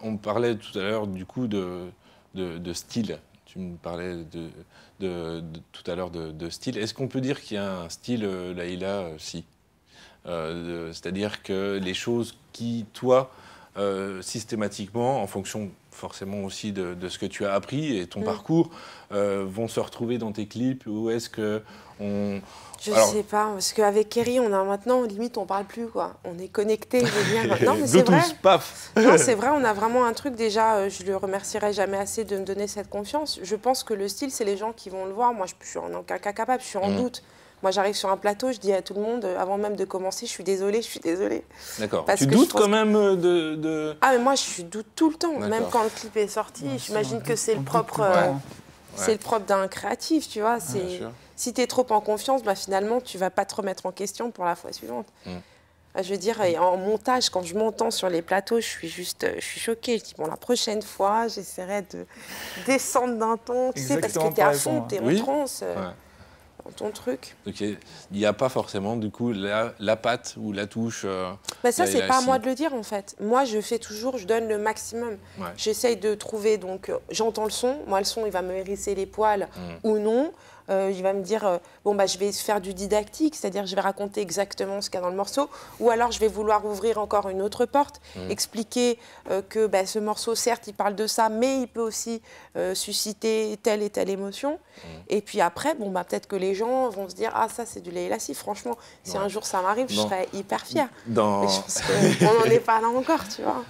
on parlait tout à l'heure du coup de style. Tu me parlais tout à l'heure de style. Est-ce qu'on peut dire qu'il y a un style, Laïla, si c'est-à-dire que les choses qui, toi, systématiquement, en fonction forcément aussi de ce que tu as appris et ton parcours, vont se retrouver dans tes clips, ou est-ce que on... Je sais pas, parce qu'avec Kerry, on a maintenant, limite, on parle plus, quoi. On est connectés, je veux dire. Non, mais c'est vrai. Paf. Non, c'est vrai, on a vraiment un truc, déjà, je le remercierai jamais assez de me donner cette confiance. Je pense que le style, c'est les gens qui vont le voir. Moi, je suis en aucun cas capable, je suis en doute. Moi, j'arrive sur un plateau, je dis à tout le monde, avant même de commencer, je suis désolée, je suis désolée. D'accord. Tu doutes quand même de... Ah, mais moi, je doute tout le temps. Même quand le clip est sorti, j'imagine que c'est le propre... C'est le propre d'un créatif, tu vois. Si tu es trop en confiance, bah, finalement, tu ne vas pas te remettre en question pour la fois suivante. Je veux dire, en montage, quand je m'entends sur les plateaux, je suis choquée. Je dis, bon, la prochaine fois, j'essaierai de descendre d'un ton, tu sais, parce que tu es à fond, tu es en transe dans ton truc. Donc, il n'y a pas forcément, du coup, la patte ou la touche. Bah ça, c'est pas à moi de le dire, en fait. Moi, je fais toujours, je donne le maximum. J'essaye de trouver, donc, j'entends le son. Moi, le son, il va me hérisser les poils ou non. Il va me dire, bon, bah, je vais faire du didactique, c'est-à-dire je vais raconter exactement ce qu'il y a dans le morceau, ou alors je vais vouloir ouvrir encore une autre porte, expliquer que bah, ce morceau, certes, il parle de ça, mais il peut aussi susciter telle et telle émotion. Et puis après, bon, bah, peut-être que les gens vont se dire, ah, ça, c'est du Leïla Si. Franchement, si un jour ça m'arrive, je serais hyper fière. Mais je pense qu'on n'en est pas là encore, tu vois.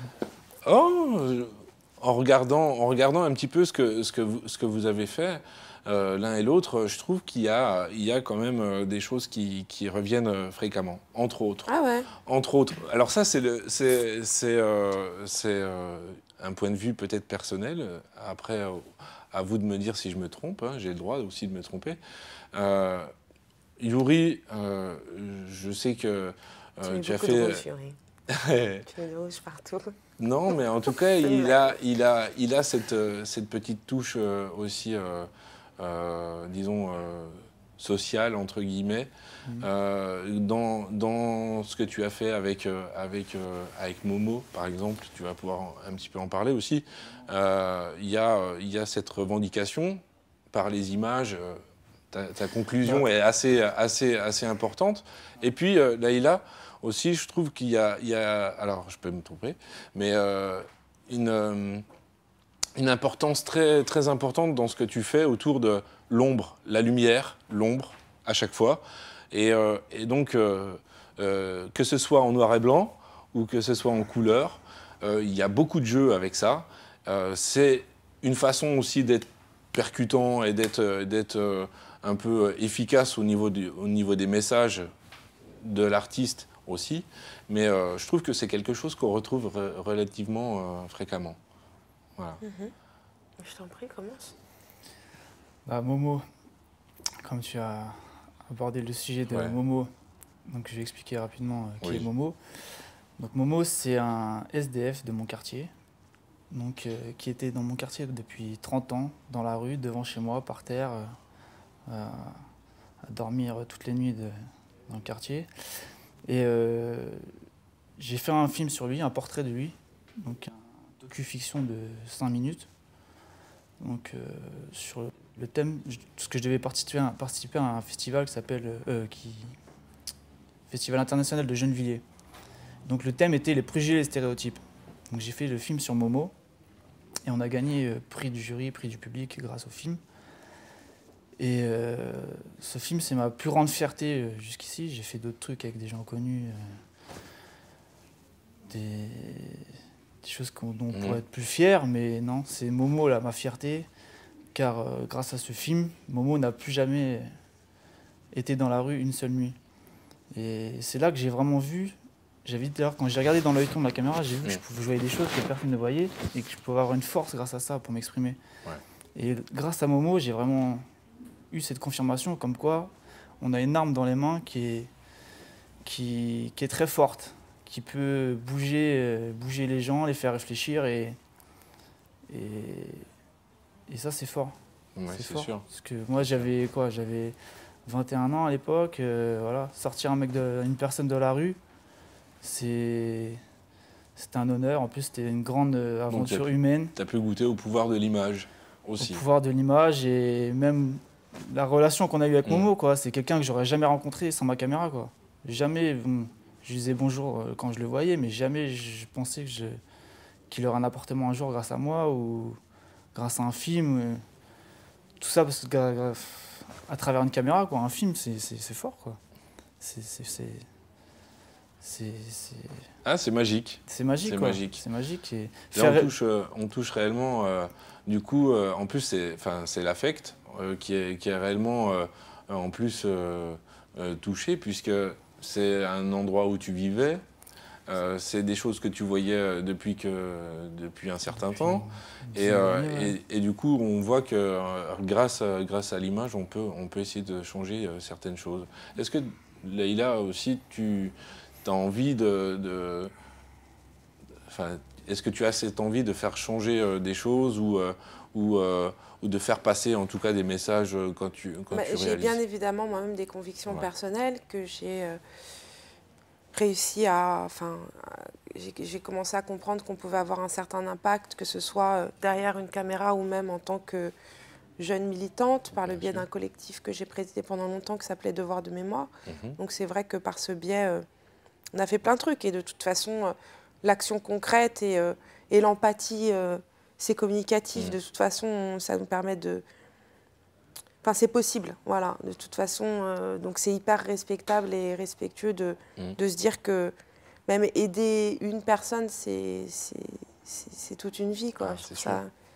En regardant un petit peu ce que vous avez fait, l'un et l'autre, je trouve qu'il y a quand même des choses qui reviennent fréquemment, entre autres. Ah ouais. Entre autres. Alors ça, c'est un point de vue peut-être personnel. Après, à vous de me dire si je me trompe. Hein, j'ai le droit aussi de me tromper. Youri, je sais que tu as fait... De rouge, Youri. Tu mets du rouge partout. Non, mais en tout cas, il a cette petite touche aussi, disons, sociale, entre guillemets, dans ce que tu as fait avec Momo, par exemple. Tu vas pouvoir un petit peu en parler aussi. Il y a cette revendication par les images. Ta conclusion est assez importante. Et puis, Laïla, aussi, je trouve qu'il y a, alors je peux me tromper, mais une importance très, très importante dans ce que tu fais autour de l'ombre, la lumière, l'ombre, à chaque fois. Et donc, que ce soit en noir et blanc ou que ce soit en couleur, il y a beaucoup de jeux avec ça. C'est une façon aussi d'être percutant et d'être un peu efficace au niveau des messages de l'artiste aussi, mais je trouve que c'est quelque chose qu'on retrouve relativement fréquemment. Voilà. Je t'en prie, commence. Bah, Momo, comme tu as abordé le sujet de Momo, donc je vais expliquer rapidement qui est Momo. Donc Momo, c'est un SDF de mon quartier, donc, qui était dans mon quartier depuis 30 ans, dans la rue, devant chez moi, par terre, à dormir toutes les nuits dans le quartier. Et j'ai fait un film sur lui, un portrait de lui, donc un docu-fiction de 5 minutes. Donc sur le thème, parce que je devais participer à un festival qui s'appelle Festival international de Gennevilliers. Donc le thème était les préjugés et les stéréotypes. Donc j'ai fait le film sur Momo et on a gagné prix du jury, prix du public grâce au film. Et ce film, c'est ma plus grande fierté jusqu'ici. J'ai fait d'autres trucs avec des gens connus, des choses dont on pourrait être plus fier, mais non, c'est Momo là, ma fierté, car grâce à ce film, Momo n'a plus jamais été dans la rue une seule nuit. Et c'est là que j'ai vraiment vu, d'ailleurs, quand j'ai regardé dans l'œilleton de la caméra, j'ai vu que je pouvais jouer des choses que personne ne voyait et que je pouvais avoir une force grâce à ça pour m'exprimer. Et grâce à Momo, j'ai vraiment eu cette confirmation comme quoi on a une arme dans les mains qui est très forte, qui peut bouger les gens, les faire réfléchir et ça c'est fort. C'est fort. Sûr. Parce que moi j'avais 21 ans à l'époque, voilà, sortir une personne de la rue, c'est C'était un honneur. En plus, c'était une grande aventure humaine. Tu as pu goûter au pouvoir de l'image aussi. Au pouvoir de l'image et même la relation qu'on a eue avec Momo, quoi. C'est quelqu'un que j'aurais jamais rencontré sans ma caméra, quoi. Jamais, je lui disais bonjour quand je le voyais, mais jamais je pensais qu'il aurait un apportement un jour grâce à moi ou grâce à un film. Tout ça parce que à travers une caméra, quoi. Un film, c'est fort, quoi. Ah, c'est magique. C'est magique, quoi. Magique. C'est magique. Et là, on touche réellement, du coup, en plus, c'est l'affect qui est réellement, en plus, touché, puisque c'est un endroit où tu vivais, c'est des choses que tu voyais depuis un certain temps, et du coup, on voit que grâce à l'image, on peut essayer de changer certaines choses. Est-ce que, Leïla, aussi, tu as envie est-ce que tu as cette envie de faire changer des choses ou de faire passer en tout cas des messages quand tu réalises? J'ai bien évidemment moi-même des convictions personnelles que j'ai réussi à... j'ai commencé à comprendre qu'on pouvait avoir un certain impact, que ce soit derrière une caméra ou même en tant que jeune militante, par le biais d'un collectif que j'ai présidé pendant longtemps qui s'appelait Devoir de mémoire. Donc c'est vrai que par ce biais, on a fait plein de trucs. Et de toute façon, l'action concrète et l'empathie, c'est communicatif. De toute façon, ça nous permet de... Enfin, c'est possible, voilà. De toute façon, donc c'est hyper respectable et respectueux de se dire que même aider une personne, c'est toute une vie, quoi. C'est sûr.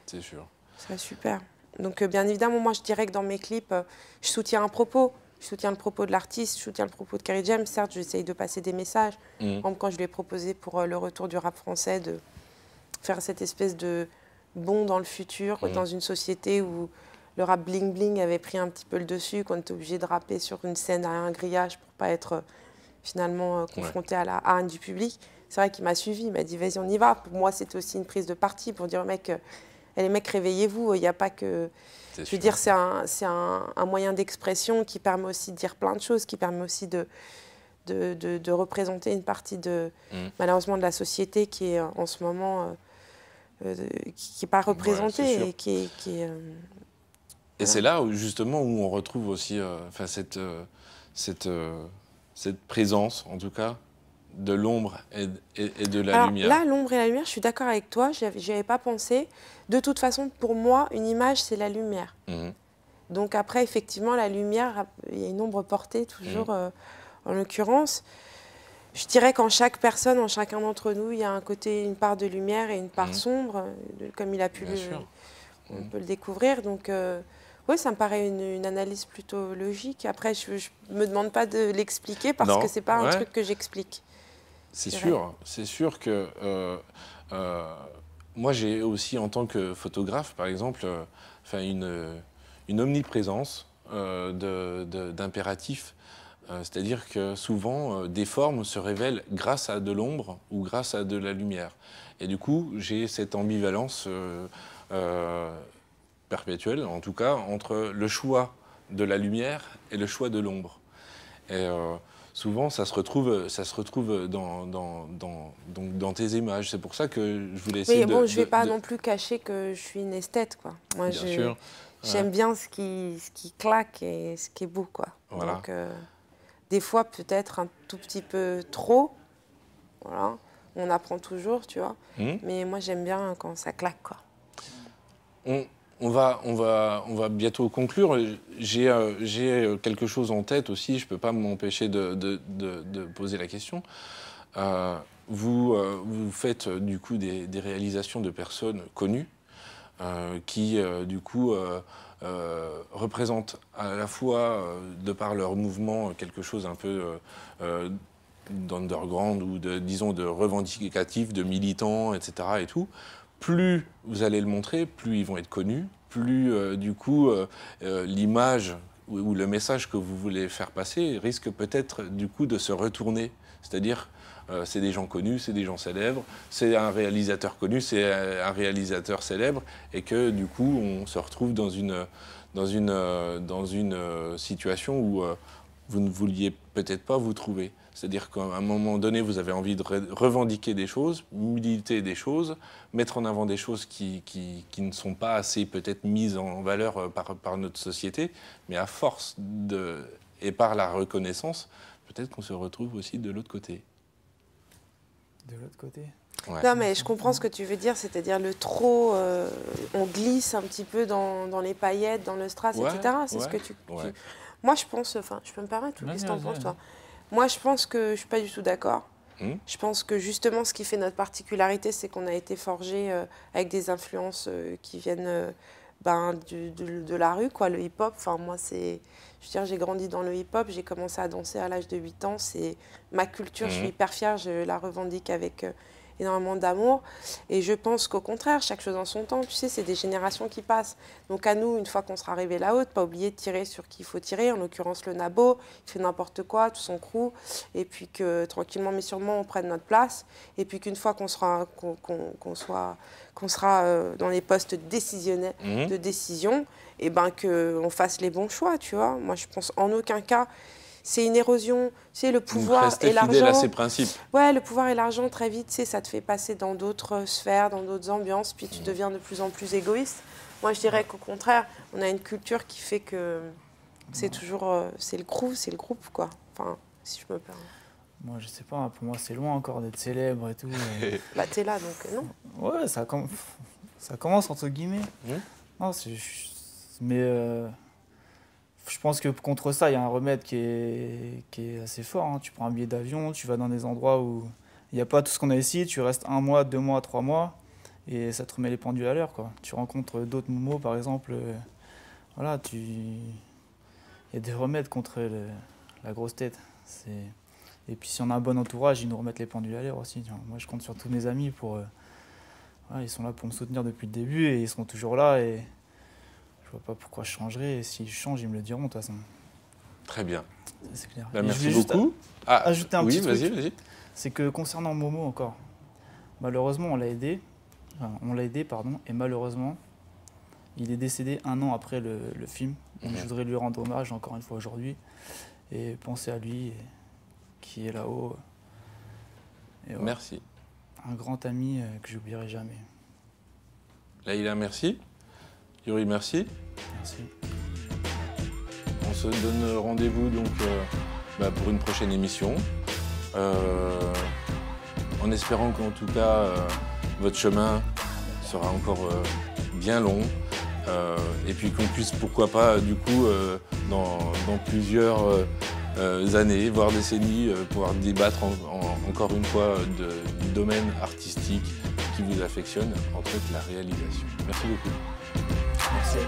C'est sûr. C'est super. Donc, bien évidemment, moi, je dirais que dans mes clips, je soutiens un propos. Je soutiens le propos de l'artiste, je soutiens le propos de Kerry James. Certes, j'essaye de passer des messages. Par exemple, quand je lui ai proposé pour le retour du rap français de faire cette espèce de bond dans le futur, dans une société où le rap bling-bling avait pris un petit peu le dessus, qu'on était obligé de rapper sur une scène à un grillage pour ne pas être finalement confronté à la haine du public. C'est vrai qu'il m'a suivi, il m'a dit « vas-y, on y va ». Pour moi, c'était aussi une prise de parti pour dire aux mecs les mecs, réveillez-vous, il n'y a pas que... Je veux dire, c'est un moyen d'expression qui permet aussi de dire plein de choses, qui permet aussi de représenter une partie, malheureusement, de la société qui est en ce moment... qui n'est pas représentée et qui est... Et c'est là, justement, où on retrouve aussi cette présence, en tout cas, de l'ombre et de la lumière. Là, l'ombre et la lumière, je suis d'accord avec toi, je n'y avais pas pensé. De toute façon, pour moi, une image, c'est la lumière. Donc après, effectivement, la lumière, il y a une ombre portée, toujours, en l'occurrence. Je dirais qu'en chaque personne, en chacun d'entre nous, il y a un côté, une part de lumière et une part sombre, comme il a pu on peut le découvrir. Donc, oui, ça me paraît une analyse plutôt logique. Après, je ne me demande pas de l'expliquer parce que ce n'est pas un truc que j'explique. C'est sûr que moi j'ai aussi en tant que photographe par exemple une omniprésence d'impératifs, c'est-à-dire que souvent des formes se révèlent grâce à de l'ombre ou grâce à de la lumière. Et du coup j'ai cette ambivalence perpétuelle en tout cas entre le choix de la lumière et le choix de l'ombre. Et souvent, ça se retrouve dans tes images. C'est pour ça que je voulais essayer je ne vais pas non plus cacher que je suis une esthète, quoi. Moi, j'aime bien ce qui claque et ce qui est beau, quoi. Voilà. Donc, des fois, peut-être un tout petit peu trop. Voilà. On apprend toujours, tu vois. Mais moi, j'aime bien quand ça claque, quoi. On va bientôt conclure. J'ai quelque chose en tête aussi, je ne peux pas m'empêcher de poser la question. Vous faites du coup des réalisations de personnes connues qui du coup représentent à la fois, de par leur mouvement, quelque chose un peu d'underground ou disons de revendicatif, de militant, etc. et tout. Plus vous allez le montrer, plus ils vont être connus, plus du coup l'image ou le message que vous voulez faire passer risque peut-être du coup de se retourner. C'est-à-dire, c'est des gens connus, c'est des gens célèbres, c'est un réalisateur connu, c'est un réalisateur célèbre, et que du coup on se retrouve dans une situation où vous ne vouliez peut-être pas vous trouver. C'est-à-dire qu'à un moment donné, vous avez envie de revendiquer des choses, militer des choses, mettre en avant des choses qui ne sont pas assez peut-être mises en valeur par notre société, mais à force et par la reconnaissance, peut-être qu'on se retrouve aussi de l'autre côté. De l'autre côté? Ouais. Non, mais je comprends ce que tu veux dire, c'est-à-dire le trop, on glisse un petit peu dans les paillettes, dans le strass, etc. C'est ce que tu... Moi, je pense, enfin, je peux me permettre, qu'est-ce que t'en penses, toi? Moi, je pense que je ne suis pas du tout d'accord. Je pense que justement, ce qui fait notre particularité, c'est qu'on a été forgé avec des influences qui viennent de la rue, quoi, le hip-hop. Enfin, moi, je veux dire, j'ai grandi dans le hip-hop, j'ai commencé à danser à l'âge de 8 ans. C'est ma culture, je suis hyper fière, je la revendique avec énormément d'amour. Et je pense qu'au contraire, chaque chose en son temps, tu sais, c'est des générations qui passent. Donc à nous, une fois qu'on sera arrivé là-haut, pas oublier de tirer sur qui il faut tirer, en l'occurrence le Nabo, il fait n'importe quoi, tout son crew, et puis que tranquillement mais sûrement on prenne notre place, et puis qu'une fois qu'on sera dans les postes décisionnels de décision, et ben qu'on fasse les bons choix, tu vois. Moi je pense en aucun cas... C'est une érosion, tu sais, le pouvoir et l'argent. Fidèle à ses principes. Ouais, le pouvoir et l'argent, très vite, tu sais, ça te fait passer dans d'autres sphères, dans d'autres ambiances, puis tu deviens de plus en plus égoïste. Moi, je dirais qu'au contraire, on a une culture qui fait que c'est toujours, c'est le crew, c'est le groupe, quoi. Enfin, si je me permets. Moi, je sais pas, pour moi, c'est loin encore d'être célèbre et tout. Bah, t'es là, donc non. Ouais, ça commence, entre guillemets. Non, mais... je pense que contre ça, il y a un remède qui est assez fort. Hein. Tu prends un billet d'avion, tu vas dans des endroits où il n'y a pas tout ce qu'on a ici, tu restes 1 mois, 2 mois, 3 mois, et ça te remet les pendules à l'heure, quoi. Tu rencontres d'autres momos, par exemple. Voilà, il y a des remèdes contre la grosse tête. Et puis si on a un bon entourage, ils nous remettent les pendules à l'heure aussi. Moi, je compte sur tous mes amis pour... ils sont là pour me soutenir depuis le début, et ils seront toujours là. Et je vois pas pourquoi je changerais, et s'ils changent, ils me le diront de toute façon. Très bien. C'est clair. Bah, merci beaucoup. Ajouter un petit truc. Vas-y. C'est que concernant Momo encore, malheureusement on l'a aidé, et malheureusement il est décédé 1 an après le film. Donc je voudrais lui rendre hommage encore une fois aujourd'hui et penser à lui qui est là-haut. Voilà. Merci. Un grand ami que j'oublierai jamais. Laïla, merci. Yuri, merci. Merci. On se donne rendez-vous donc pour une prochaine émission. En espérant qu'en tout cas votre chemin sera encore bien long et puis qu'on puisse pourquoi pas du coup dans plusieurs années, voire décennies, pouvoir débattre encore une fois du domaine artistique qui vous affectionne, entre autres la réalisation. Merci beaucoup. Merci.